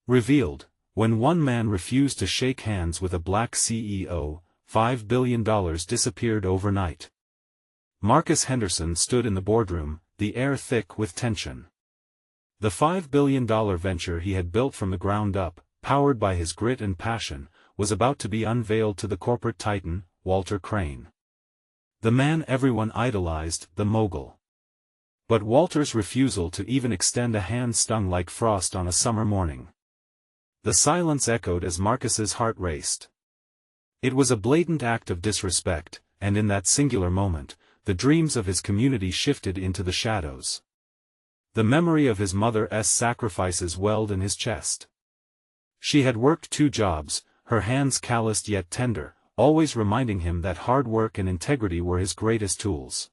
Revealed, when one man refused to shake hands with a black CEO, $5 billion disappeared overnight. Marcus Henderson stood in the boardroom, the air thick with tension. The $5 billion venture he had built from the ground up, powered by his grit and passion, was about to be unveiled to the corporate titan, Walter Crane. The man everyone idolized, the mogul. But Walter's refusal to even extend a hand stung like frost on a summer morning. The silence echoed as Marcus's heart raced. It was a blatant act of disrespect, and in that singular moment, the dreams of his community shifted into the shadows. The memory of his mother's sacrifices welled in his chest. She had worked 2 jobs, her hands calloused yet tender, always reminding him that hard work and integrity were his greatest tools.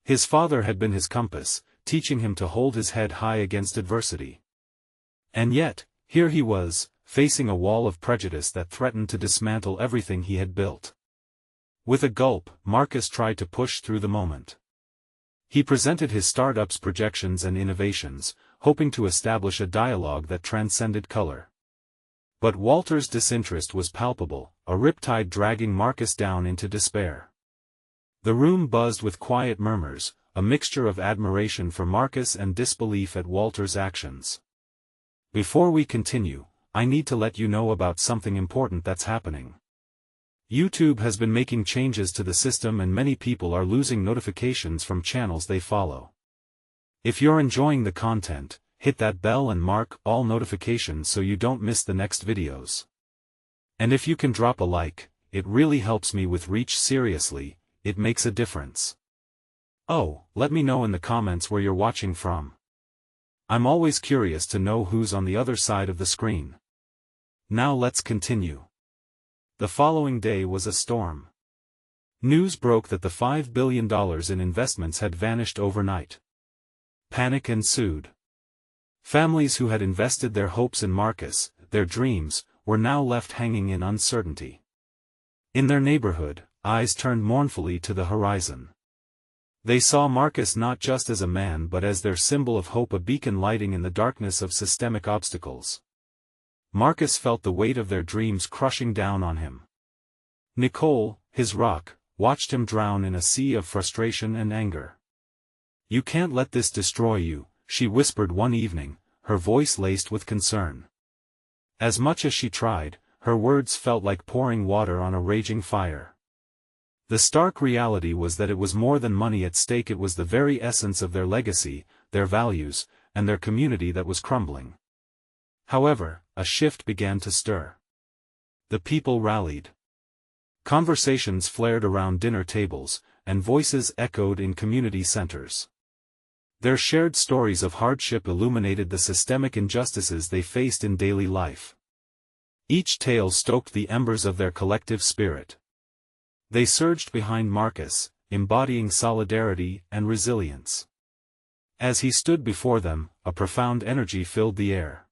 His father had been his compass, teaching him to hold his head high against adversity. And yet, here he was, facing a wall of prejudice that threatened to dismantle everything he had built. With a gulp, Marcus tried to push through the moment. He presented his startup's projections and innovations, hoping to establish a dialogue that transcended color. But Walter's disinterest was palpable, a riptide dragging Marcus down into despair. The room buzzed with quiet murmurs, a mixture of admiration for Marcus and disbelief at Walter's actions. Before we continue, I need to let you know about something important that's happening. YouTube has been making changes to the system and many people are losing notifications from channels they follow. If you're enjoying the content, hit that bell and mark all notifications so you don't miss the next videos. And if you can drop a like, it really helps me with reach. Seriously, it makes a difference. Oh, let me know in the comments where you're watching from. I'm always curious to know who's on the other side of the screen. Now let's continue. The following day was a storm. News broke that the $5 billion in investments had vanished overnight. Panic ensued. Families who had invested their hopes in Marcus, their dreams, were now left hanging in uncertainty. In their neighborhood, eyes turned mournfully to the horizon. They saw Marcus not just as a man but as their symbol of hope, a beacon lighting in the darkness of systemic obstacles. Marcus felt the weight of their dreams crushing down on him. Nicole, his rock, watched him drown in a sea of frustration and anger. "You can't let this destroy you," she whispered one evening, her voice laced with concern. As much as she tried, her words felt like pouring water on a raging fire. The stark reality was that it was more than money at stake. It was the very essence of their legacy, their values, and their community that was crumbling. However, a shift began to stir. The people rallied. Conversations flared around dinner tables, and voices echoed in community centers. Their shared stories of hardship illuminated the systemic injustices they faced in daily life. Each tale stoked the embers of their collective spirit. They surged behind Marcus, embodying solidarity and resilience. As he stood before them, a profound energy filled the air.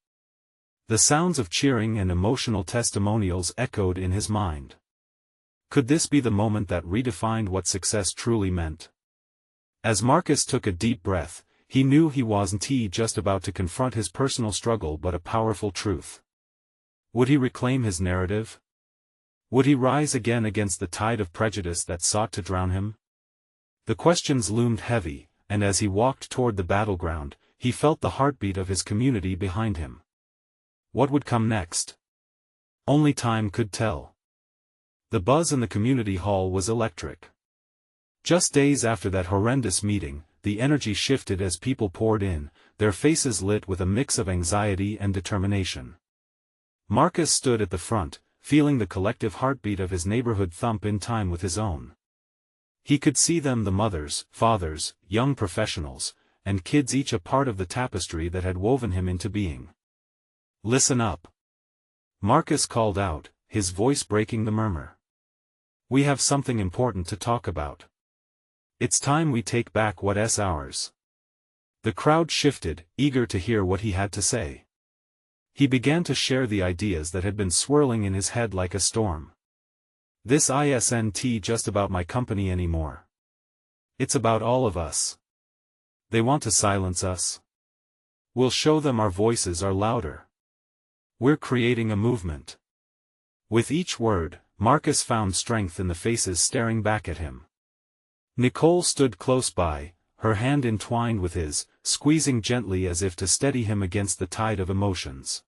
The sounds of cheering and emotional testimonials echoed in his mind. Could this be the moment that redefined what success truly meant? As Marcus took a deep breath, he knew he wasn't just about to confront his personal struggle but a powerful truth. Would he reclaim his narrative? Would he rise again against the tide of prejudice that sought to drown him? The questions loomed heavy, and as he walked toward the battleground, he felt the heartbeat of his community behind him. What would come next? Only time could tell. The buzz in the community hall was electric. Just days after that horrendous meeting, the energy shifted as people poured in, their faces lit with a mix of anxiety and determination. Marcus stood at the front, feeling the collective heartbeat of his neighborhood thump in time with his own. He could see them, the mothers, fathers, young professionals, and kids, each a part of the tapestry that had woven him into being. "Listen up," Marcus called out, his voice breaking the murmur. "We have something important to talk about. It's time we take back what's ours." The crowd shifted, eager to hear what he had to say. He began to share the ideas that had been swirling in his head like a storm. "This isn't just about my company anymore. It's about all of us. They want to silence us. We'll show them our voices are louder. We're creating a movement. With each word, Marcus found strength in the faces staring back at him. Nicole stood close by, her hand entwined with his, squeezing gently as if to steady him against the tide of emotions.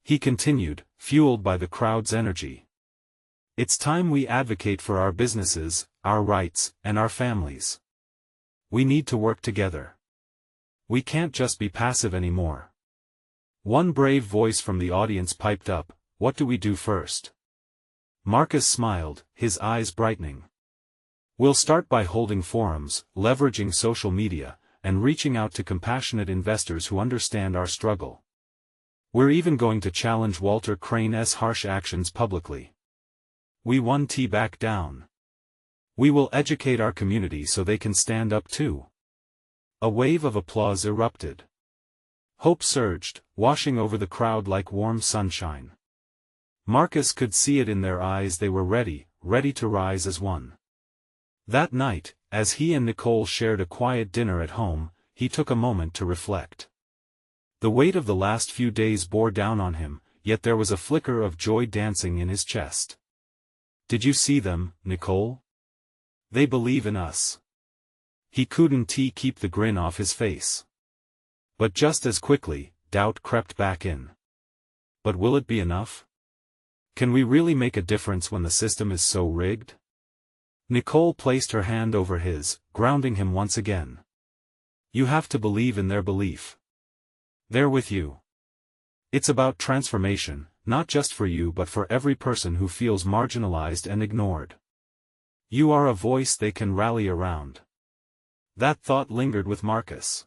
He continued, fueled by the crowd's energy. It's time we advocate for our businesses, our rights, and our families. We need to work together. We can't just be passive anymore. One brave voice from the audience piped up, "What do we do first?" Marcus smiled, his eyes brightening. "We'll start by holding forums, leveraging social media, and reaching out to compassionate investors who understand our struggle. We're even going to challenge Walter Crane's harsh actions publicly. We won T back down. We will educate our community so they can stand up too." A wave of applause erupted. Hope surged, washing over the crowd like warm sunshine. Marcus could see it in their eyes. They were ready to rise as one. That night, as he and Nicole shared a quiet dinner at home, he took a moment to reflect. The weight of the last few days bore down on him, yet there was a flicker of joy dancing in his chest. "Did you see them, Nicole? They believe in us." He couldn't keep the grin off his face. But just as quickly, doubt crept back in. But will it be enough? Can we really make a difference when the system is so rigged? Nicole placed her hand over his, grounding him once again. "You have to believe in their belief. They're with you. It's about transformation, not just for you but for every person who feels marginalized and ignored. You are a voice they can rally around." That thought lingered with Marcus.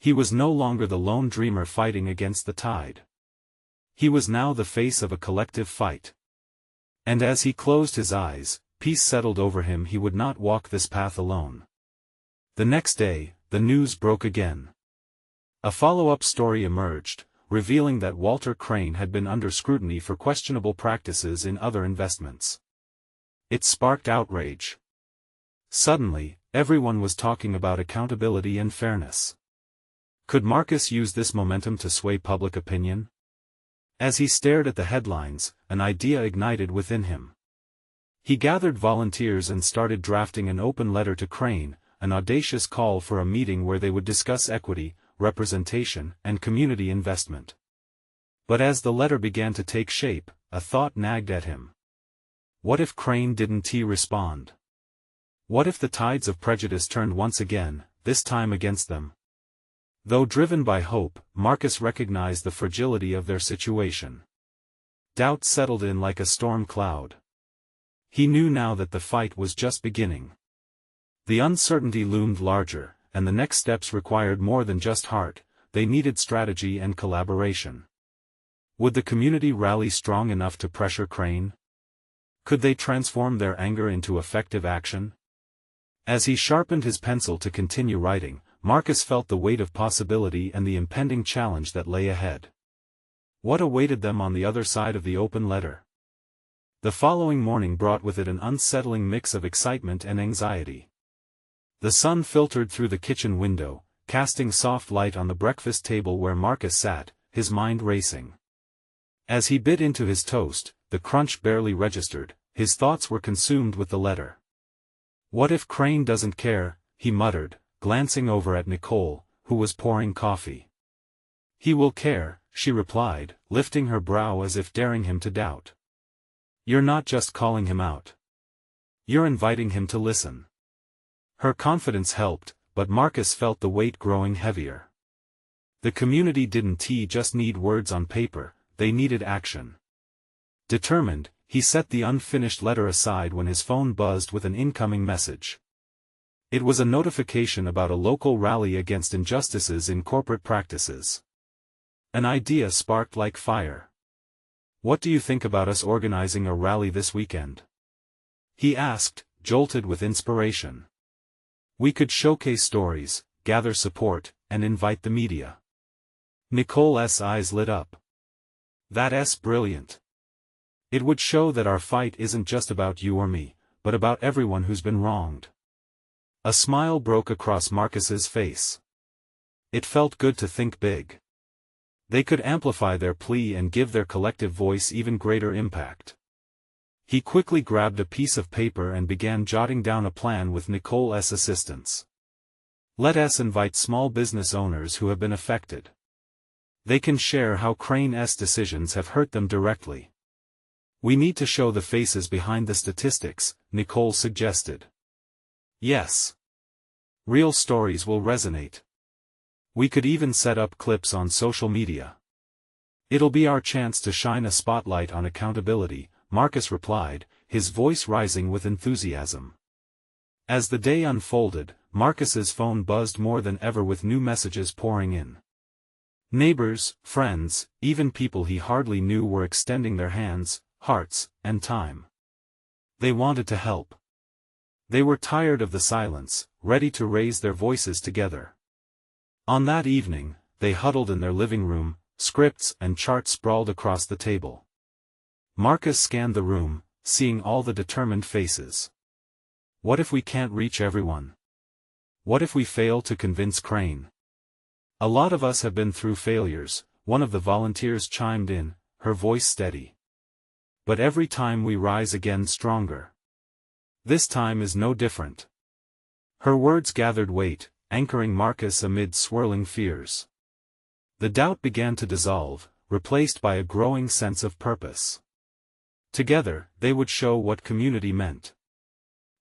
He was no longer the lone dreamer fighting against the tide. He was now the face of a collective fight. And as he closed his eyes, peace settled over him. He would not walk this path alone. The next day, the news broke again. A follow-up story emerged, revealing that Walter Crane had been under scrutiny for questionable practices in other investments. It sparked outrage. Suddenly, everyone was talking about accountability and fairness. Could Marcus use this momentum to sway public opinion? As he stared at the headlines, an idea ignited within him. He gathered volunteers and started drafting an open letter to Crane, an audacious call for a meeting where they would discuss equity, representation, and community investment. But as the letter began to take shape, a thought nagged at him. What if Crane didn't respond? What if the tides of prejudice turned once again, this time against them? Though driven by hope, Marcus recognized the fragility of their situation. Doubt settled in like a storm cloud. He knew now that the fight was just beginning. The uncertainty loomed larger, and the next steps required more than just heart, they needed strategy and collaboration. Would the community rally strong enough to pressure Crane? Could they transform their anger into effective action? As he sharpened his pencil to continue writing, Marcus felt the weight of possibility and the impending challenge that lay ahead. What awaited them on the other side of the open letter? The following morning brought with it an unsettling mix of excitement and anxiety. The sun filtered through the kitchen window, casting soft light on the breakfast table where Marcus sat, his mind racing. As he bit into his toast, the crunch barely registered, his thoughts were consumed with the letter. "What if Crane doesn't care?" he muttered, glancing over at Nicole, who was pouring coffee. "He will care," she replied, lifting her brow as if daring him to doubt. "You're not just calling him out. You're inviting him to listen." Her confidence helped, but Marcus felt the weight growing heavier. The community didn't just need words on paper, they needed action. Determined, he set the unfinished letter aside when his phone buzzed with an incoming message. It was a notification about a local rally against injustices in corporate practices. An idea sparked like fire. "What do you think about us organizing a rally this weekend?" he asked, jolted with inspiration. "We could showcase stories, gather support, and invite the media." Nicole's eyes lit up. "That's brilliant. It would show that our fight isn't just about you or me, but about everyone who's been wronged." A smile broke across Marcus's face. It felt good to think big. They could amplify their plea and give their collective voice even greater impact. He quickly grabbed a piece of paper and began jotting down a plan with Nicole's assistance. Let us invite small business owners who have been affected. They can share how Crane's decisions have hurt them directly. We need to show the faces behind the statistics, Nicole suggested. Yes. Real stories will resonate. We could even set up clips on social media. It'll be our chance to shine a spotlight on accountability, Marcus replied, his voice rising with enthusiasm. As the day unfolded, Marcus's phone buzzed more than ever with new messages pouring in. Neighbors, friends, even people he hardly knew were extending their hands, hearts, and time. They wanted to help. They were tired of the silence, ready to raise their voices together. On that evening, they huddled in their living room, scripts and charts sprawled across the table. Marcus scanned the room, seeing all the determined faces. What if we can't reach everyone? What if we fail to convince Crane? A lot of us have been through failures, one of the volunteers chimed in, her voice steady. But every time we rise again stronger. This time is no different. Her words gathered weight, anchoring Marcus amid swirling fears. The doubt began to dissolve, replaced by a growing sense of purpose. Together, they would show what community meant.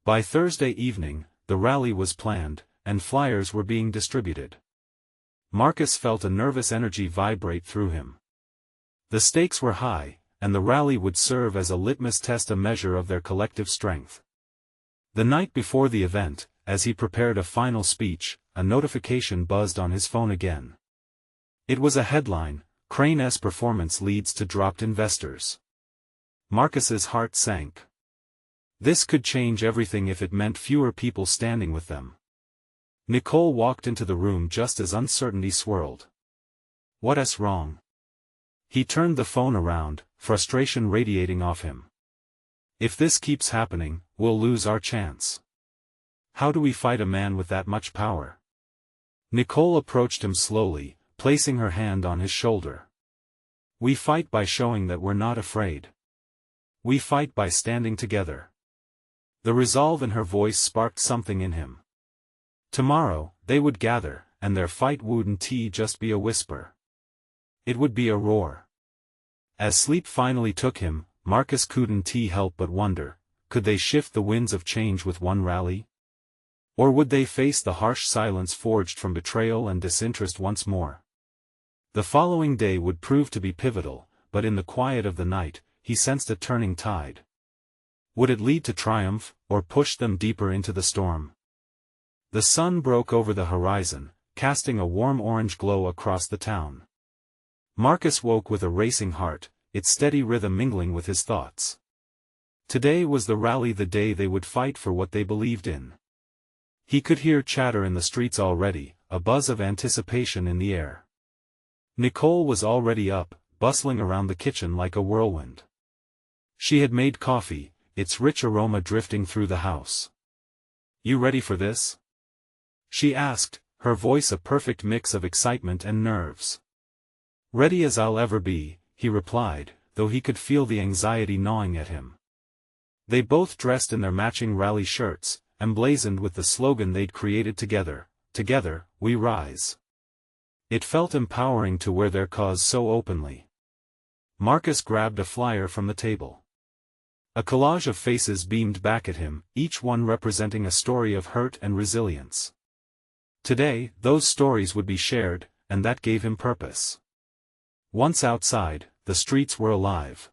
By Thursday evening, the rally was planned, and flyers were being distributed. Marcus felt a nervous energy vibrate through him. The stakes were high, and the rally would serve as a litmus test, a measure of their collective strength. The night before the event, as he prepared a final speech, a notification buzzed on his phone again. It was a headline, Crane's performance leads to dropped investors. Marcus's heart sank. This could change everything if it meant fewer people standing with them. Nicole walked into the room just as uncertainty swirled. What's wrong? He turned the phone around, frustration radiating off him. If this keeps happening, we'll lose our chance. How do we fight a man with that much power? Nicole approached him slowly, placing her hand on his shoulder. We fight by showing that we're not afraid. We fight by standing together. The resolve in her voice sparked something in him. Tomorrow, they would gather, and their fight wouldn't just be a whisper. It would be a roar. As sleep finally took him, Marcus couldn't help but wonder, could they shift the winds of change with one rally? Or would they face the harsh silence forged from betrayal and disinterest once more? The following day would prove to be pivotal, but in the quiet of the night, he sensed a turning tide. Would it lead to triumph, or push them deeper into the storm? The sun broke over the horizon, casting a warm orange glow across the town. Marcus woke with a racing heart, its steady rhythm mingling with his thoughts. Today was the rally, the day they would fight for what they believed in. He could hear chatter in the streets already, a buzz of anticipation in the air. Nicole was already up, bustling around the kitchen like a whirlwind. She had made coffee, its rich aroma drifting through the house. You ready for this? She asked, her voice a perfect mix of excitement and nerves. Ready as I'll ever be, he replied, though he could feel the anxiety gnawing at him. They both dressed in their matching rally shirts, emblazoned with the slogan they'd created together, "Together, we rise." It felt empowering to wear their cause so openly. Marcus grabbed a flyer from the table. A collage of faces beamed back at him, each one representing a story of hurt and resilience. Today, those stories would be shared, and that gave him purpose. Once outside, the streets were alive.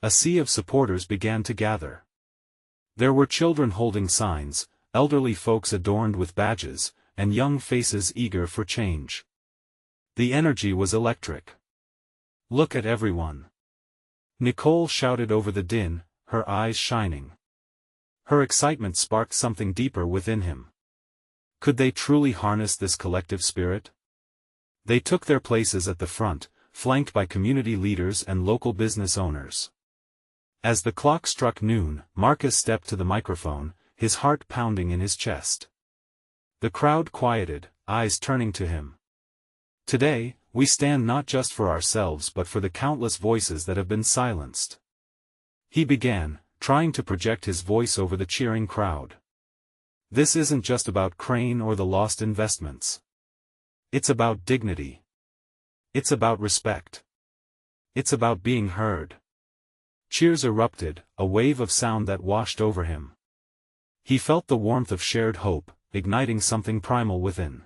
A sea of supporters began to gather. There were children holding signs, elderly folks adorned with badges, and young faces eager for change. The energy was electric. Look at everyone. Nicole shouted over the din, her eyes shining. Her excitement sparked something deeper within him. Could they truly harness this collective spirit? They took their places at the front, flanked by community leaders and local business owners. As the clock struck noon, Marcus stepped to the microphone, his heart pounding in his chest. The crowd quieted, eyes turning to him. Today, We stand not just for ourselves but for the countless voices that have been silenced. He began, trying to project his voice over the cheering crowd. This isn't just about Crane or the lost investments. It's about dignity. It's about respect. It's about being heard. Cheers erupted, a wave of sound that washed over him. He felt the warmth of shared hope, igniting something primal within.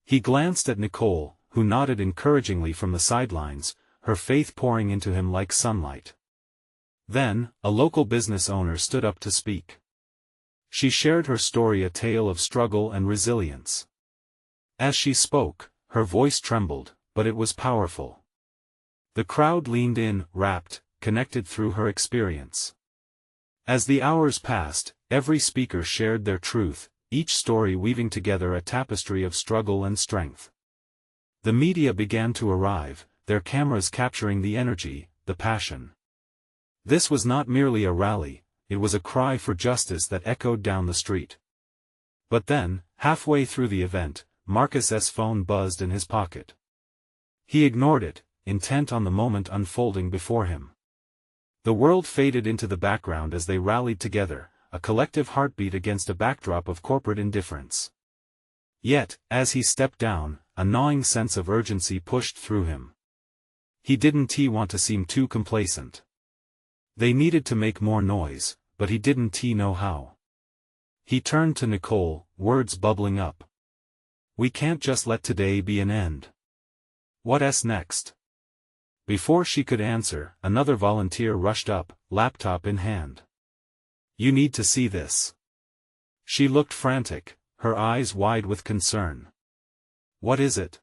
He glanced at Nicole, who nodded encouragingly from the sidelines, her faith pouring into him like sunlight. Then, a local business owner stood up to speak. She shared her story, a tale of struggle and resilience. As she spoke, her voice trembled, but it was powerful. The crowd leaned in, rapt, connected through her experience. As the hours passed, every speaker shared their truth, each story weaving together a tapestry of struggle and strength. The media began to arrive, their cameras capturing the energy, the passion. This was not merely a rally, it was a cry for justice that echoed down the street. But then, halfway through the event, Marcus's phone buzzed in his pocket. He ignored it, intent on the moment unfolding before him. The world faded into the background as they rallied together, a collective heartbeat against a backdrop of corporate indifference. Yet, as he stepped down, a gnawing sense of urgency pushed through him. He didn't want to seem too complacent. They needed to make more noise, but he didn't know how. He turned to Nicole, words bubbling up. We can't just let today be an end. What's next? Before she could answer, another volunteer rushed up, laptop in hand. You need to see this. She looked frantic, her eyes wide with concern. What is it?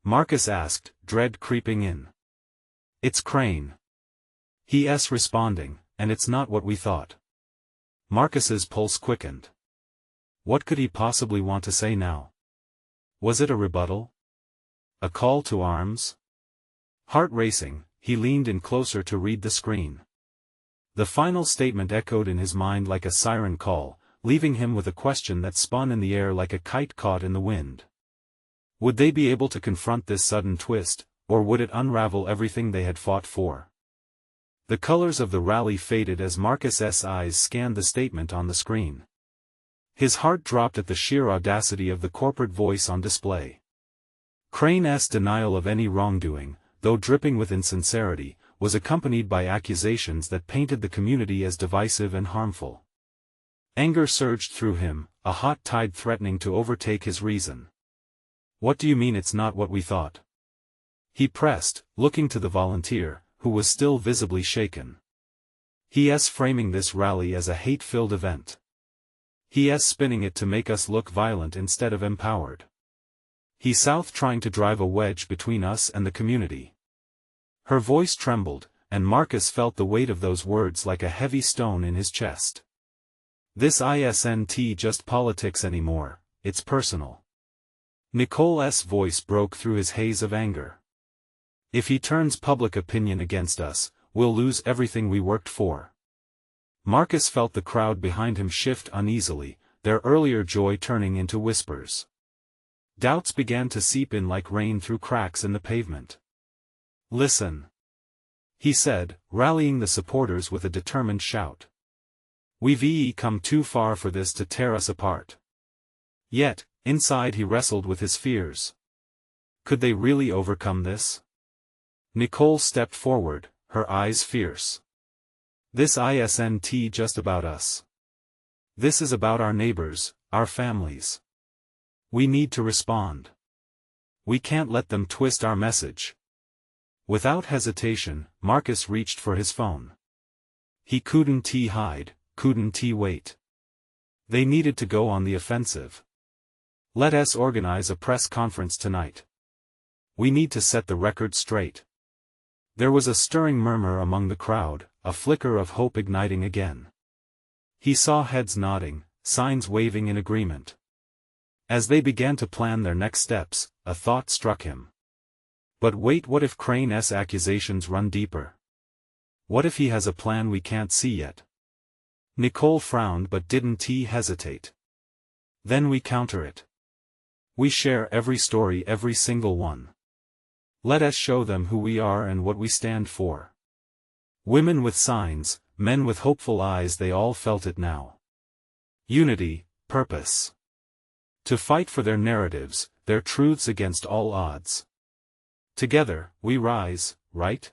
Marcus asked, dread creeping in. It's Crane. He's responding, and it's not what we thought. Marcus's pulse quickened. What could he possibly want to say now? Was it a rebuttal? A call to arms? Heart racing, he leaned in closer to read the screen. The final statement echoed in his mind like a siren call, leaving him with a question that spun in the air like a kite caught in the wind. Would they be able to confront this sudden twist, or would it unravel everything they had fought for? The colors of the rally faded as Marcus's eyes scanned the statement on the screen. His heart dropped at the sheer audacity of the corporate voice on display. Crane's denial of any wrongdoing, though dripping with insincerity, was accompanied by accusations that painted the community as divisive and harmful. Anger surged through him, a hot tide threatening to overtake his reason. What do you mean it's not what we thought? He pressed, looking to the volunteer, who was still visibly shaken. He's framing this rally as a hate-filled event. He's spinning it to make us look violent instead of empowered. He's trying to drive a wedge between us and the community. Her voice trembled, and Marcus felt the weight of those words like a heavy stone in his chest. This isn't just politics anymore, it's personal. Nicole's voice broke through his haze of anger. If he turns public opinion against us, we'll lose everything we worked for. Marcus felt the crowd behind him shift uneasily, their earlier joy turning into whispers. Doubts began to seep in like rain through cracks in the pavement. Listen, he said, rallying the supporters with a determined shout. We've come too far for this to tear us apart. Yet, inside he wrestled with his fears. Could they really overcome this? Nicole stepped forward, her eyes fierce. This isn't just about us. This is about our neighbors, our families. We need to respond. We can't let them twist our message. Without hesitation, Marcus reached for his phone. He couldn't hide, couldn't wait. They needed to go on the offensive. Let us organize a press conference tonight. We need to set the record straight. There was a stirring murmur among the crowd, a flicker of hope igniting again. He saw heads nodding, signs waving in agreement. As they began to plan their next steps, a thought struck him. But wait, what if Crane's accusations run deeper? What if he has a plan we can't see yet? Nicole frowned but didn't hesitate. Then we counter it. We share every story, every single one. Let us show them who we are and what we stand for. Women with signs, men with hopeful eyes, they all felt it now. Unity, purpose. To fight for their narratives, their truths against all odds. Together, we rise, right?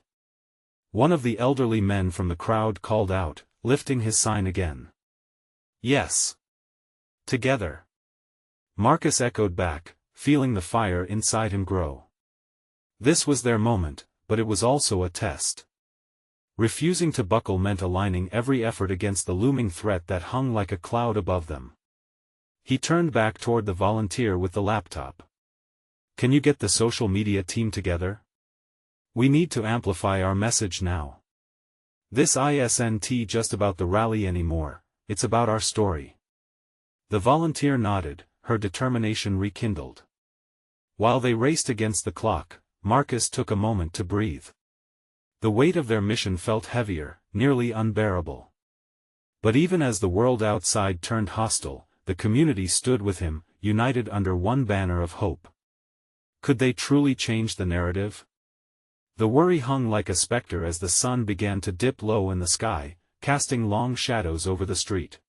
One of the elderly men from the crowd called out, lifting his sign again. Yes. Together. Marcus echoed back, feeling the fire inside him grow. This was their moment, but it was also a test. Refusing to buckle meant aligning every effort against the looming threat that hung like a cloud above them. He turned back toward the volunteer with the laptop. Can you get the social media team together? We need to amplify our message now. This isn't just about the rally anymore, it's about our story. The volunteer nodded, her determination rekindled. While they raced against the clock, Marcus took a moment to breathe. The weight of their mission felt heavier, nearly unbearable. But even as the world outside turned hostile, the community stood with him, united under one banner of hope. Could they truly change the narrative? The worry hung like a specter as the sun began to dip low in the sky, casting long shadows over the street.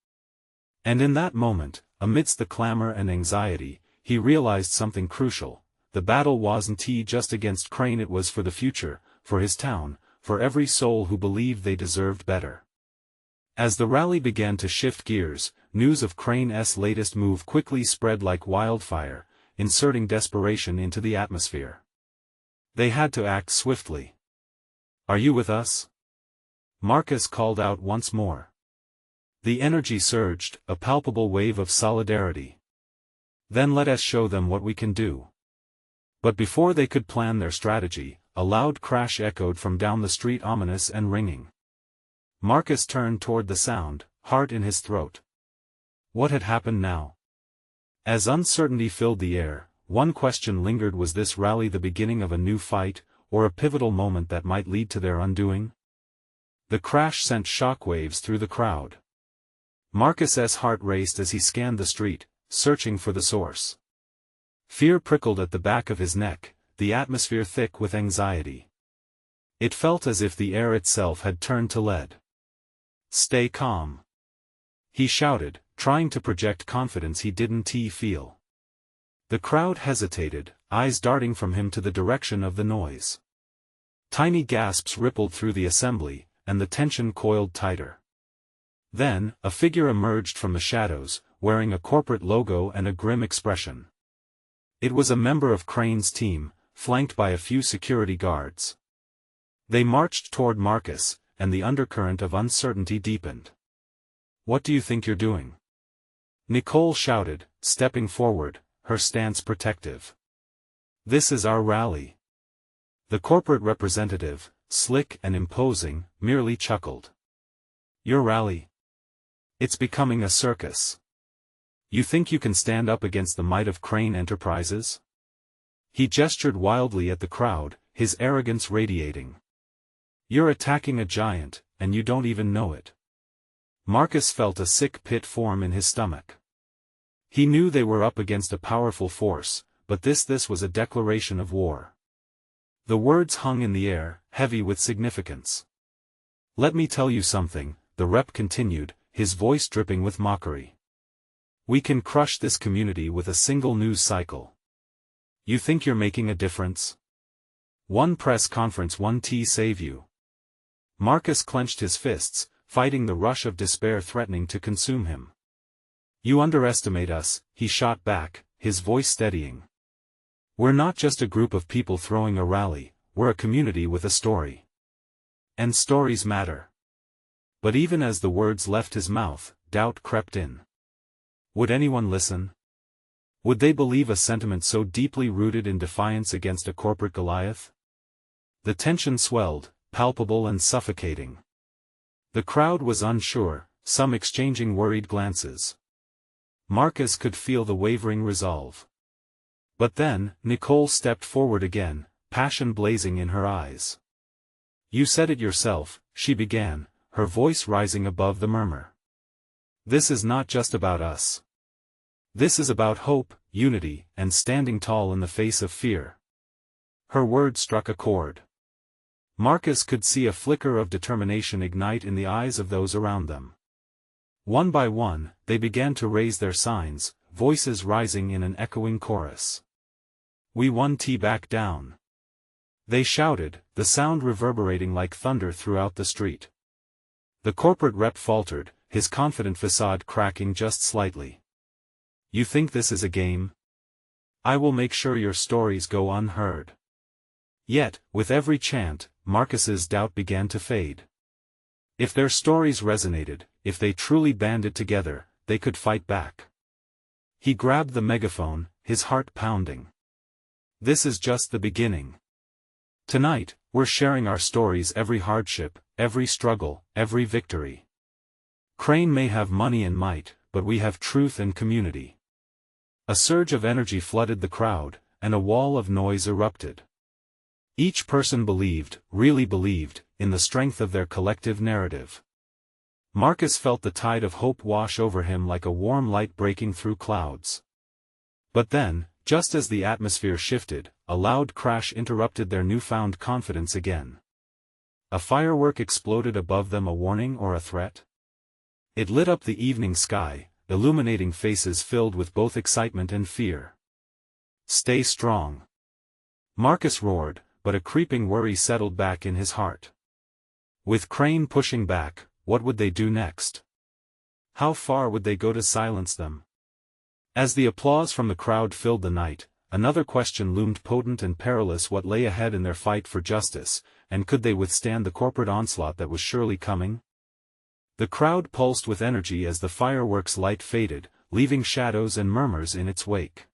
And in that moment, amidst the clamor and anxiety, he realized something crucial. The battle wasn't just against Crane, it was for the future, for his town, for every soul who believed they deserved better. As the rally began to shift gears, news of Crane's latest move quickly spread like wildfire, inserting desperation into the atmosphere. They had to act swiftly. Are you with us? Marcus called out once more. The energy surged, a palpable wave of solidarity. Then let us show them what we can do. But before they could plan their strategy, a loud crash echoed from down the street, ominous and ringing. Marcus turned toward the sound, heart in his throat. What had happened now? As uncertainty filled the air, one question lingered: was this rally the beginning of a new fight, or a pivotal moment that might lead to their undoing? The crash sent shockwaves through the crowd. Marcus's heart raced as he scanned the street, searching for the source. Fear prickled at the back of his neck, the atmosphere thick with anxiety. It felt as if the air itself had turned to lead. Stay calm. He shouted, trying to project confidence he didn't feel. The crowd hesitated, eyes darting from him to the direction of the noise. Tiny gasps rippled through the assembly, and the tension coiled tighter. Then, a figure emerged from the shadows, wearing a corporate logo and a grim expression. It was a member of Crane's team, flanked by a few security guards. They marched toward Marcus, and the undercurrent of uncertainty deepened. What do you think you're doing? Nicole shouted, stepping forward, her stance protective. This is our rally. The corporate representative, slick and imposing, merely chuckled. Your rally? It's becoming a circus. You think you can stand up against the might of Crane Enterprises? He gestured wildly at the crowd, his arrogance radiating. You're attacking a giant, and you don't even know it. Marcus felt a sick pit form in his stomach. He knew they were up against a powerful force, but this was a declaration of war. The words hung in the air, heavy with significance. Let me tell you something, the rep continued, his voice dripping with mockery. We can crush this community with a single news cycle. You think you're making a difference? One press conference won't save you. Marcus clenched his fists, fighting the rush of despair threatening to consume him. You underestimate us, he shot back, his voice steadying. We're not just a group of people throwing a rally, we're a community with a story. And stories matter. But even as the words left his mouth, doubt crept in. Would anyone listen? Would they believe a sentiment so deeply rooted in defiance against a corporate Goliath? The tension swelled, palpable and suffocating. The crowd was unsure, some exchanging worried glances. Marcus could feel the wavering resolve. But then, Nicole stepped forward again, passion blazing in her eyes. You said it yourself, she began, her voice rising above the murmur. This is not just about us. This is about hope, unity, and standing tall in the face of fear. Her words struck a chord. Marcus could see a flicker of determination ignite in the eyes of those around them. One by one, they began to raise their signs, voices rising in an echoing chorus. "We won, back down." They shouted, the sound reverberating like thunder throughout the street. The corporate rep faltered, his confident facade cracking just slightly. "You think this is a game? I will make sure your stories go unheard." Yet, with every chant, Marcus's doubt began to fade. If their stories resonated, if they truly banded together, they could fight back. He grabbed the megaphone, his heart pounding. "This is just the beginning. Tonight, we're sharing our stories, every hardship, every struggle, every victory. Crane may have money and might, but we have truth and community." A surge of energy flooded the crowd, and a wall of noise erupted. Each person believed, really believed, in the strength of their collective narrative. Marcus felt the tide of hope wash over him like a warm light breaking through clouds. But then, just as the atmosphere shifted, a loud crash interrupted their newfound confidence again. A firework exploded above them, a warning or a threat? It lit up the evening sky, illuminating faces filled with both excitement and fear. "Stay strong," Marcus roared, but a creeping worry settled back in his heart. With Crane pushing back, what would they do next? How far would they go to silence them? As the applause from the crowd filled the night, another question loomed, potent and perilous: what lay ahead in their fight for justice, and could they withstand the corporate onslaught that was surely coming? The crowd pulsed with energy as the fireworks' light faded, leaving shadows and murmurs in its wake.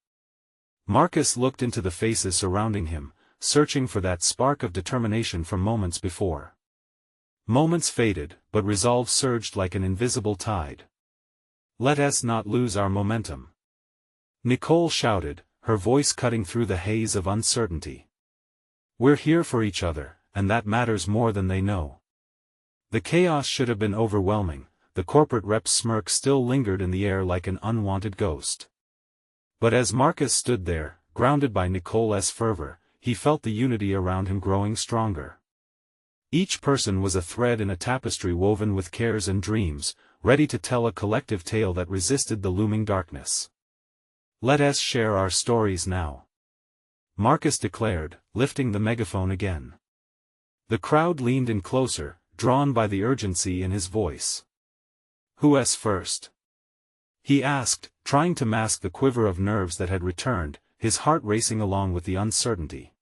Marcus looked into the faces surrounding him, searching for that spark of determination from moments before. Moments faded, but resolve surged like an invisible tide. "Let us not lose our momentum," Nicole shouted, her voice cutting through the haze of uncertainty. "We're here for each other, and that matters more than they know." The chaos should have been overwhelming, the corporate rep's smirk still lingered in the air like an unwanted ghost. But as Marcus stood there, grounded by Nicole's fervor, he felt the unity around him growing stronger. Each person was a thread in a tapestry woven with cares and dreams, ready to tell a collective tale that resisted the looming darkness. "Let us share our stories now," Marcus declared, lifting the megaphone again. The crowd leaned in closer, drawn by the urgency in his voice. "Who's first?" he asked, trying to mask the quiver of nerves that had returned, his heart racing along with the uncertainty.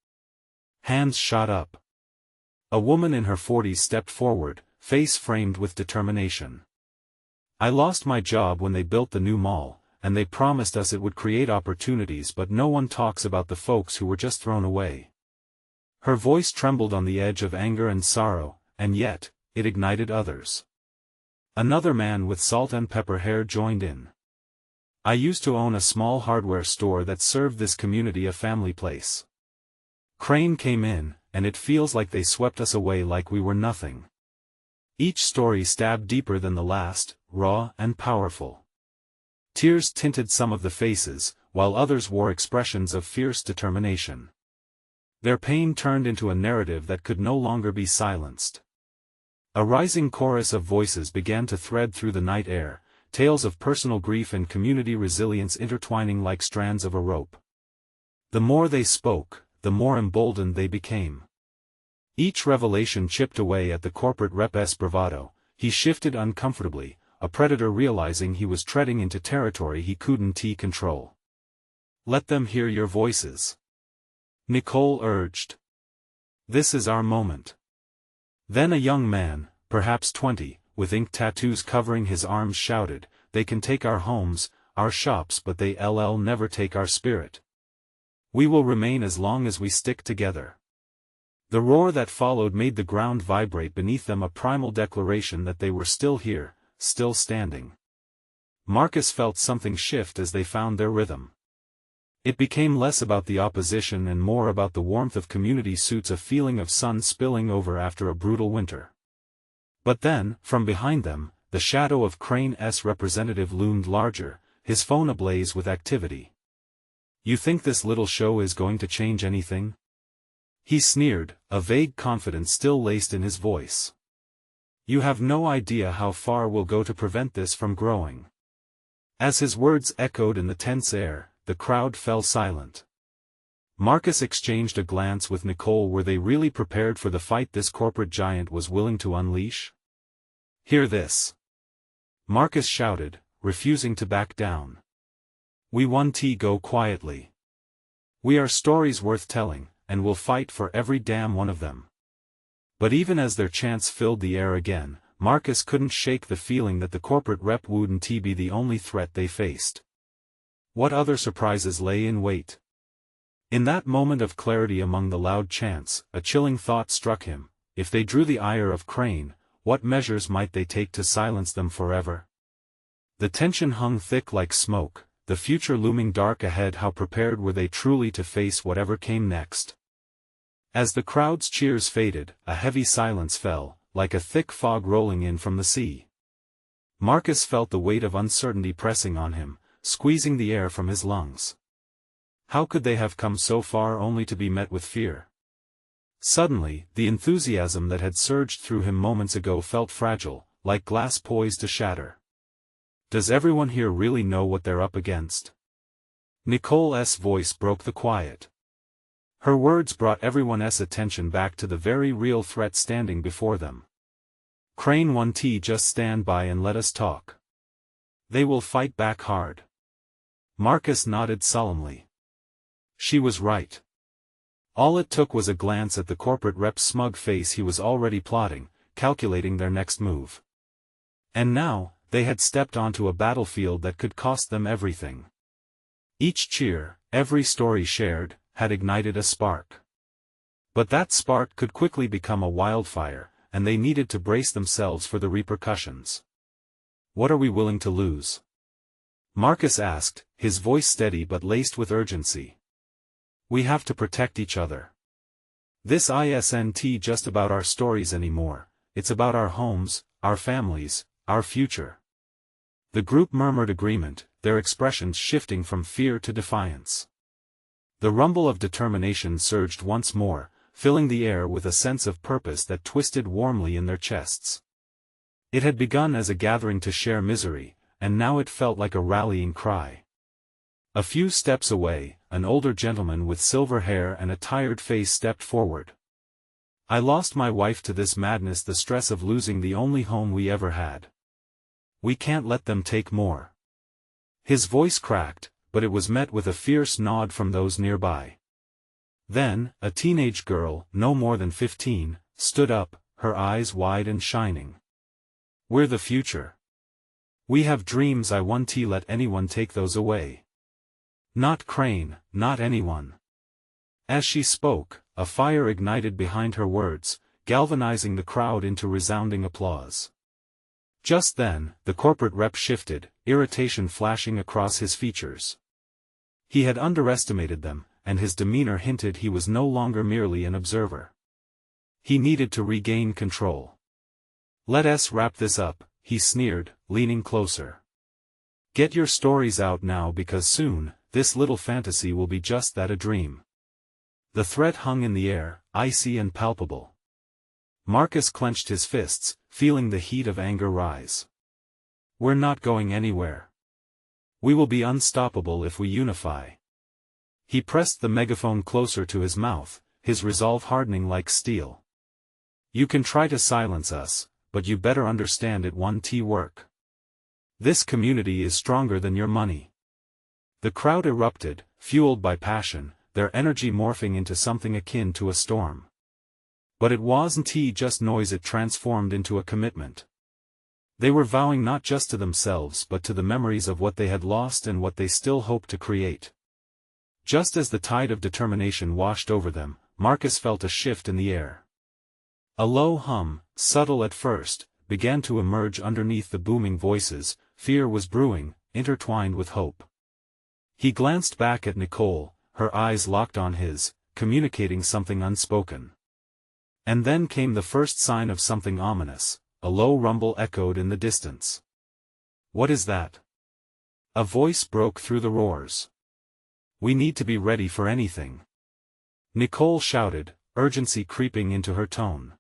Hands shot up. A woman in her 40s stepped forward, face framed with determination. "I lost my job when they built the new mall, and they promised us it would create opportunities, but no one talks about the folks who were just thrown away." Her voice trembled on the edge of anger and sorrow, and yet, it ignited others. Another man with salt and pepper hair joined in. "I used to own a small hardware store that served this community, a family place. Crane came in, and it feels like they swept us away like we were nothing." Each story stabbed deeper than the last, raw and powerful. Tears tinted some of the faces, while others wore expressions of fierce determination. Their pain turned into a narrative that could no longer be silenced. A rising chorus of voices began to thread through the night air, tales of personal grief and community resilience intertwining like strands of a rope. The more they spoke, the more emboldened they became. Each revelation chipped away at the corporate rep's bravado. He shifted uncomfortably, a predator realizing he was treading into territory he couldn't control. "Let them hear your voices," Nicole urged. "This is our moment." Then a young man, perhaps 20, with ink tattoos covering his arms shouted, "They can take our homes, our shops, but they'll never take our spirit. We will remain as long as we stick together." The roar that followed made the ground vibrate beneath them, a primal declaration that they were still here, still standing. Marcus felt something shift as they found their rhythm. It became less about the opposition and more about the warmth of community suits, a feeling of sun spilling over after a brutal winter. But then, from behind them, the shadow of Crane's representative loomed larger, his phone ablaze with activity. "You think this little show is going to change anything?" He sneered, a vague confidence still laced in his voice. You have no idea how far we'll go to prevent this from growing. As his words echoed in the tense air, the crowd fell silent. Marcus exchanged a glance with Nicole. Were they really prepared for the fight this corporate giant was willing to unleash? Hear this. Marcus shouted, refusing to back down. We won't go quietly. We are stories worth telling, and we'll fight for every damn one of them. But even as their chants filled the air again, Marcus couldn't shake the feeling that the corporate rep wouldn't be the only threat they faced. What other surprises lay in wait? In that moment of clarity among the loud chants, a chilling thought struck him. If they drew the ire of Crane, what measures might they take to silence them forever? The tension hung thick like smoke, the future looming dark ahead. How prepared were they truly to face whatever came next? As the crowd's cheers faded, a heavy silence fell, like a thick fog rolling in from the sea. Marcus felt the weight of uncertainty pressing on him, squeezing the air from his lungs. How could they have come so far only to be met with fear? Suddenly, the enthusiasm that had surged through him moments ago felt fragile, like glass poised to shatter. Does everyone here really know what they're up against? Nicole's voice broke the quiet. Her words brought everyone's attention back to the very real threat standing before them. Crane won't just stand by and let us talk. They will fight back hard. Marcus nodded solemnly. She was right. All it took was a glance at the corporate rep's smug face. He was already plotting, calculating their next move. And now, they had stepped onto a battlefield that could cost them everything. Each cheer, every story shared, had ignited a spark. But that spark could quickly become a wildfire, and they needed to brace themselves for the repercussions. What are we willing to lose? Marcus asked, his voice steady but laced with urgency. We have to protect each other. This isn't just about our stories anymore, it's about our homes, our families, our future. The group murmured agreement, their expressions shifting from fear to defiance. The rumble of determination surged once more, filling the air with a sense of purpose that twisted warmly in their chests. It had begun as a gathering to share misery, and now it felt like a rallying cry. A few steps away, an older gentleman with silver hair and a tired face stepped forward. I lost my wife to this madness, the stress of losing the only home we ever had. We can't let them take more. His voice cracked, but it was met with a fierce nod from those nearby. Then, a teenage girl, no more than 15, stood up, her eyes wide and shining. We're the future. We have dreams. I won't let anyone take those away. Not Crane, not anyone. As she spoke, a fire ignited behind her words, galvanizing the crowd into resounding applause. Just then, the corporate rep shifted, irritation flashing across his features. He had underestimated them, and his demeanor hinted he was no longer merely an observer. He needed to regain control. Let's wrap this up, he sneered, leaning closer. Get your stories out now, because soon, this little fantasy will be just that, a dream. The threat hung in the air, icy and palpable. Marcus clenched his fists, feeling the heat of anger rise. We're not going anywhere. We will be unstoppable if we unify. He pressed the megaphone closer to his mouth, his resolve hardening like steel. You can try to silence us, but you better understand it won't work. This community is stronger than your money. The crowd erupted, fueled by passion, their energy morphing into something akin to a storm. But it wasn't just noise, it transformed into a commitment. They were vowing not just to themselves but to the memories of what they had lost and what they still hoped to create. Just as the tide of determination washed over them, Marcus felt a shift in the air. A low hum, subtle at first, began to emerge underneath the booming voices. Fear was brewing, intertwined with hope. He glanced back at Nicole, her eyes locked on his, communicating something unspoken. And then came the first sign of something ominous. A low rumble echoed in the distance. What is that? A voice broke through the roars. We need to be ready for anything. Nicole shouted, urgency creeping into her tone.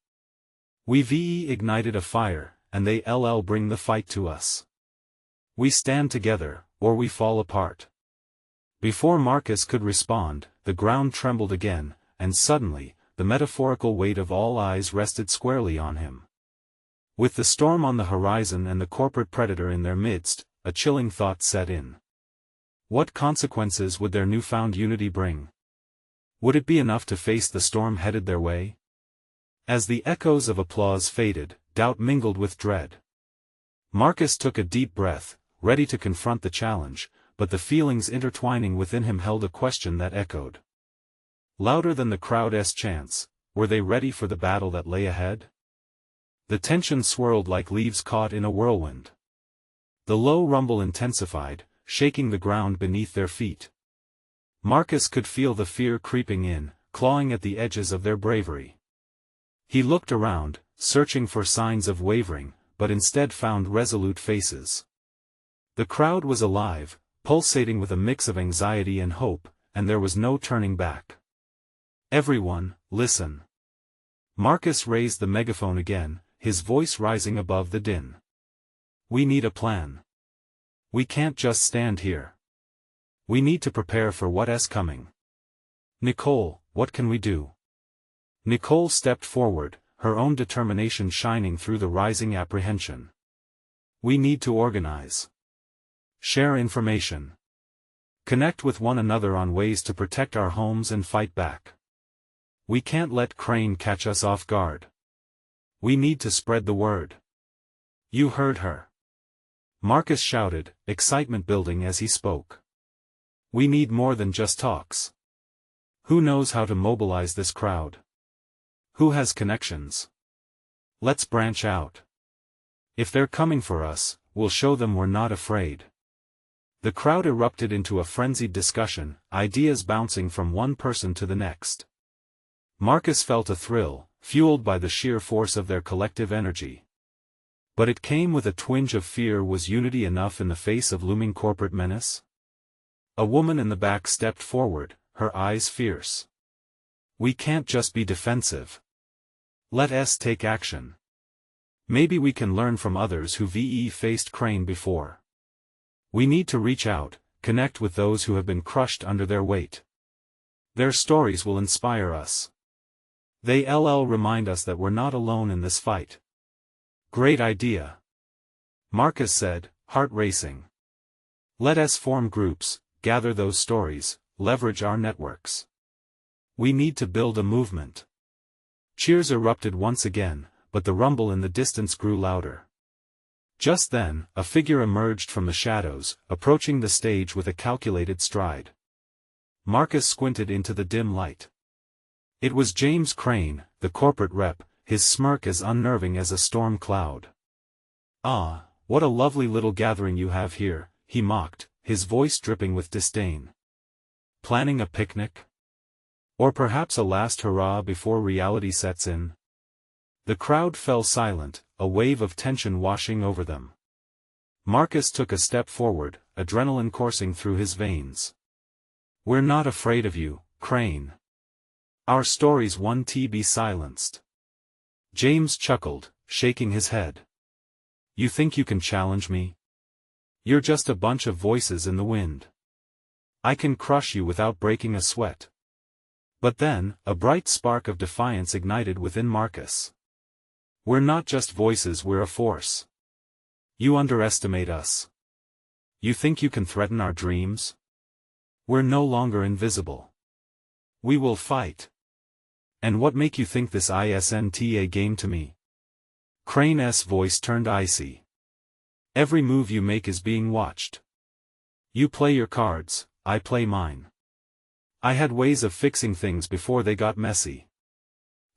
We've ignited a fire, and they'll bring the fight to us. We stand together, or we fall apart. Before Marcus could respond, the ground trembled again, and suddenly, the metaphorical weight of all eyes rested squarely on him. With the storm on the horizon and the corporate predator in their midst, a chilling thought set in. What consequences would their newfound unity bring? Would it be enough to face the storm headed their way? As the echoes of applause faded, doubt mingled with dread. Marcus took a deep breath, ready to confront the challenge, but the feelings intertwining within him held a question that echoed. Louder than the crowd's chants, were they ready for the battle that lay ahead? The tension swirled like leaves caught in a whirlwind. The low rumble intensified, shaking the ground beneath their feet. Marcus could feel the fear creeping in, clawing at the edges of their bravery. He looked around, searching for signs of wavering, but instead found resolute faces. The crowd was alive, pulsating with a mix of anxiety and hope, and there was no turning back. Everyone, listen. Marcus raised the megaphone again, his voice rising above the din. We need a plan. We can't just stand here. We need to prepare for what's coming. Nicole, what can we do? Nicole stepped forward, her own determination shining through the rising apprehension. We need to organize. Share information. Connect with one another on ways to protect our homes and fight back. We can't let Crane catch us off guard. We need to spread the word. You heard her. Marcus shouted, excitement building as he spoke. We need more than just talks. Who knows how to mobilize this crowd? Who has connections? Let's branch out. If they're coming for us, we'll show them we're not afraid. The crowd erupted into a frenzied discussion, ideas bouncing from one person to the next. Marcus felt a thrill, fueled by the sheer force of their collective energy. But it came with a twinge of fear. Was unity enough in the face of looming corporate menace? A woman in the back stepped forward, her eyes fierce. We can't just be defensive. Let's take action. Maybe we can learn from others who faced Crane before. We need to reach out, connect with those who have been crushed under their weight. Their stories will inspire us. They'll remind us that we're not alone in this fight. Great idea. Marcus said, heart racing. Let us form groups, gather those stories, leverage our networks. We need to build a movement. Cheers erupted once again, but the rumble in the distance grew louder. Just then, a figure emerged from the shadows, approaching the stage with a calculated stride. Marcus squinted into the dim light. It was James Crane, the corporate rep, his smirk as unnerving as a storm cloud. Ah, what a lovely little gathering you have here, he mocked, his voice dripping with disdain. Planning a picnic? Or perhaps a last hurrah before reality sets in? The crowd fell silent, a wave of tension washing over them. Marcus took a step forward, adrenaline coursing through his veins. We're not afraid of you, Crane. Our stories won't be silenced. James chuckled, shaking his head. You think you can challenge me? You're just a bunch of voices in the wind. I can crush you without breaking a sweat. But then, a bright spark of defiance ignited within Marcus. We're not just voices, we're a force. You underestimate us. You think you can threaten our dreams? We're no longer invisible. We will fight. And what make you think this isn't a game to me? Crane's voice turned icy. Every move you make is being watched. You play your cards, I play mine. I had ways of fixing things before they got messy.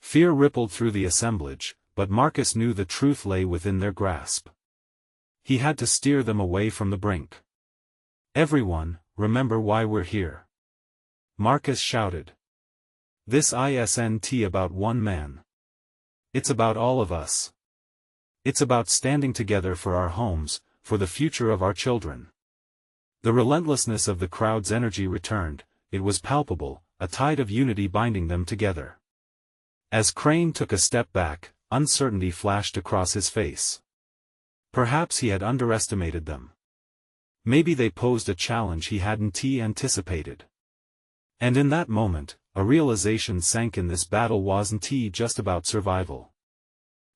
Fear rippled through the assemblage, but Marcus knew the truth lay within their grasp. He had to steer them away from the brink. Everyone, remember why we're here. Marcus shouted. This isn't about one man. It's about all of us. It's about standing together for our homes, for the future of our children. The relentlessness of the crowd's energy returned, it was palpable, a tide of unity binding them together. As Crane took a step back, uncertainty flashed across his face. Perhaps he had underestimated them. Maybe they posed a challenge he hadn't anticipated. And in that moment, a realization sank in: this battle wasn't just about survival.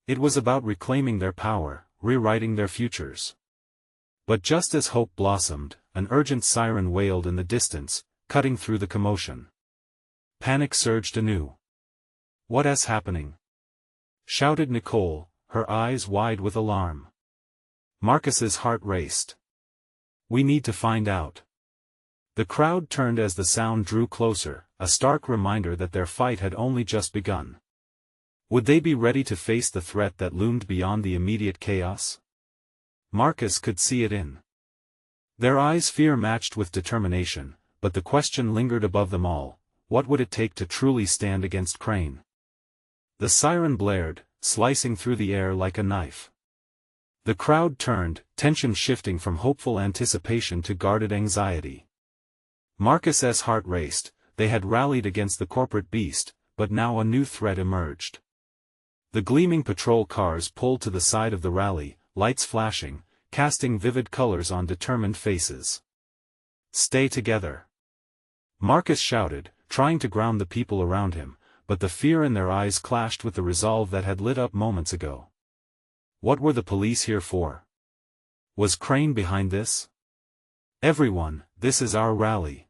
It was about reclaiming their power, rewriting their futures. But just as hope blossomed, an urgent siren wailed in the distance, cutting through the commotion. Panic surged anew. "What's happening?" shouted Nicole, her eyes wide with alarm. Marcus's heart raced. "We need to find out." The crowd turned as the sound drew closer, a stark reminder that their fight had only just begun. Would they be ready to face the threat that loomed beyond the immediate chaos? Marcus could see it in their eyes. Fear matched with determination, but the question lingered above them all: what would it take to truly stand against Crane? The siren blared, slicing through the air like a knife. The crowd turned, tension shifting from hopeful anticipation to guarded anxiety. Marcus's heart raced. They had rallied against the corporate beast, but now a new threat emerged. The gleaming patrol cars pulled to the side of the rally, lights flashing, casting vivid colors on determined faces. "Stay together!" Marcus shouted, trying to ground the people around him, but the fear in their eyes clashed with the resolve that had lit up moments ago. What were the police here for? Was Crane behind this? "Everyone, this is our rally."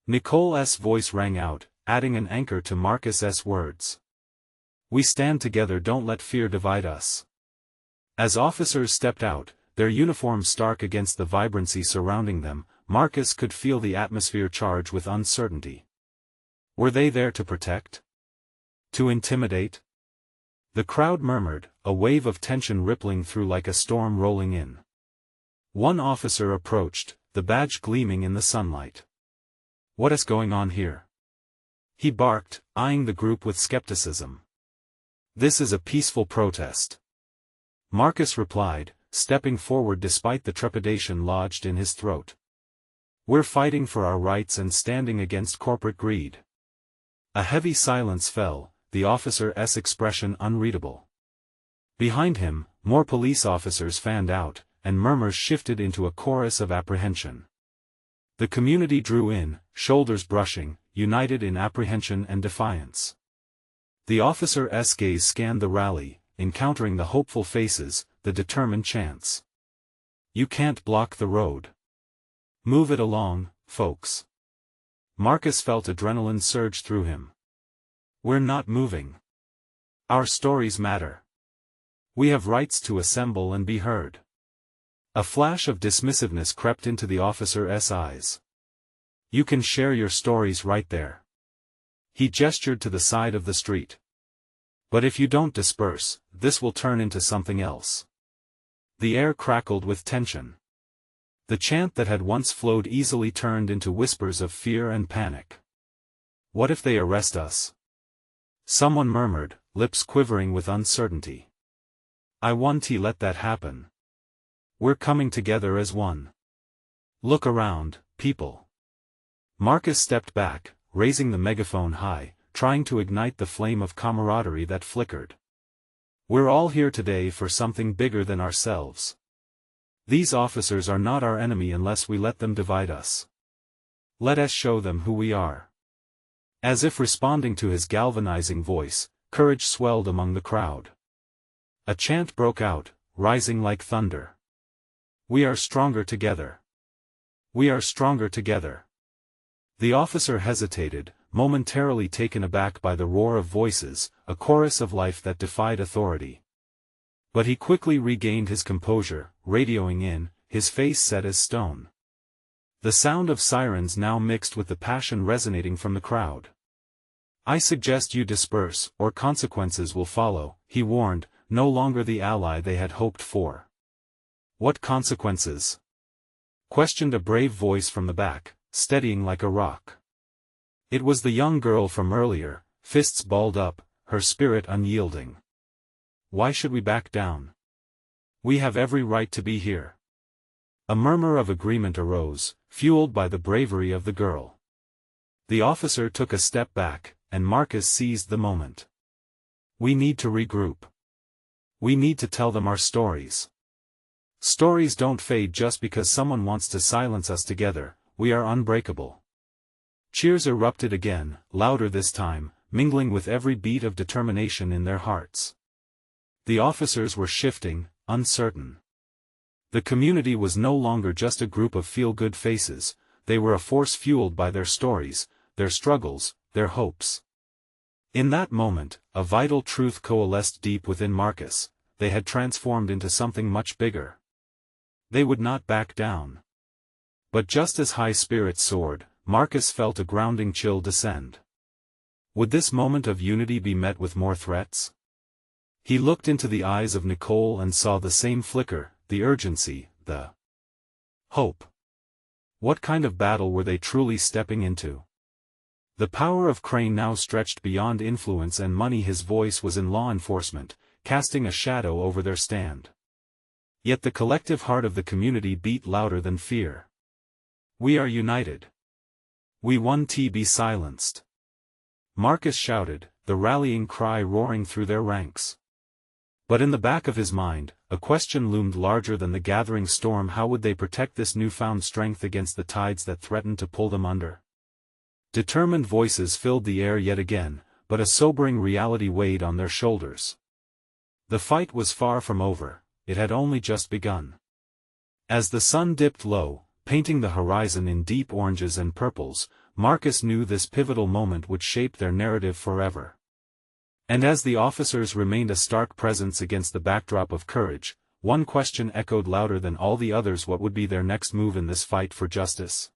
Nicole's voice rang out, adding an anchor to Marcus's words. "We stand together, don't let fear divide us." As officers stepped out, their uniforms stark against the vibrancy surrounding them, Marcus could feel the atmosphere charged with uncertainty. Were they there to protect? To intimidate? The crowd murmured, a wave of tension rippling through like a storm rolling in. One officer approached, the badge gleaming in the sunlight. "What is going on here?" he barked, eyeing the group with skepticism. "This is a peaceful protest," Marcus replied, stepping forward despite the trepidation lodged in his throat. "We're fighting for our rights and standing against corporate greed." A heavy silence fell, the officer's expression unreadable. Behind him, more police officers fanned out, and murmurs shifted into a chorus of apprehension. The community drew in, shoulders brushing, united in apprehension and defiance. The officer's gaze scanned the rally, encountering the hopeful faces, the determined chants. "You can't block the road. Move it along, folks." Marcus felt adrenaline surge through him. "We're not moving. Our stories matter. We have rights to assemble and be heard." A flash of dismissiveness crept into the officer's eyes. "You can share your stories right there." He gestured to the side of the street. "But if you don't disperse, this will turn into something else." The air crackled with tension. The chant that had once flowed easily turned into whispers of fear and panic. "What if they arrest us?" someone murmured, lips quivering with uncertainty. "I won't let that happen. We're coming together as one. Look around, people." Marcus stepped back, raising the megaphone high, trying to ignite the flame of camaraderie that flickered. "We're all here today for something bigger than ourselves. These officers are not our enemy unless we let them divide us. Let us show them who we are." As if responding to his galvanizing voice, courage swelled among the crowd. A chant broke out, rising like thunder. "We are stronger together. We are stronger together." The officer hesitated, momentarily taken aback by the roar of voices, a chorus of life that defied authority. But he quickly regained his composure, radioing in, his face set as stone. The sound of sirens now mixed with the passion resonating from the crowd. "I suggest you disperse, or consequences will follow," he warned, no longer the ally they had hoped for. "What consequences?" questioned a brave voice from the back, steadying like a rock. It was the young girl from earlier, fists balled up, her spirit unyielding. "Why should we back down? We have every right to be here." A murmur of agreement arose, fueled by the bravery of the girl. The officer took a step back, and Marcus seized the moment. We need to regroup. We need to tell them our stories. Stories don't fade just because someone wants to silence us together, we are unbreakable. Cheers erupted again, louder this time, mingling with every beat of determination in their hearts. The officers were shifting, uncertain. The community was no longer just a group of feel-good faces, they were a force fueled by their stories, their struggles, their hopes. In that moment, a vital truth coalesced deep within Marcus: they had transformed into something much bigger. They would not back down. But just as high spirits soared, Marcus felt a grounding chill descend. Would this moment of unity be met with more threats? He looked into the eyes of Nicole and saw the same flicker, the urgency, the hope. What kind of battle were they truly stepping into? The power of Crane now stretched beyond influence and money. His voice was in law enforcement, casting a shadow over their stand. Yet the collective heart of the community beat louder than fear. We are united. We want to be silenced. Marcus shouted, the rallying cry roaring through their ranks. But in the back of his mind, a question loomed larger than the gathering storm: how would they protect this newfound strength against the tides that threatened to pull them under? Determined voices filled the air yet again, but a sobering reality weighed on their shoulders. The fight was far from over, it had only just begun. As the sun dipped low, painting the horizon in deep oranges and purples, Marcus knew this pivotal moment would shape their narrative forever. And as the officers remained a stark presence against the backdrop of courage, one question echoed louder than all the others: what would be their next move in this fight for justice?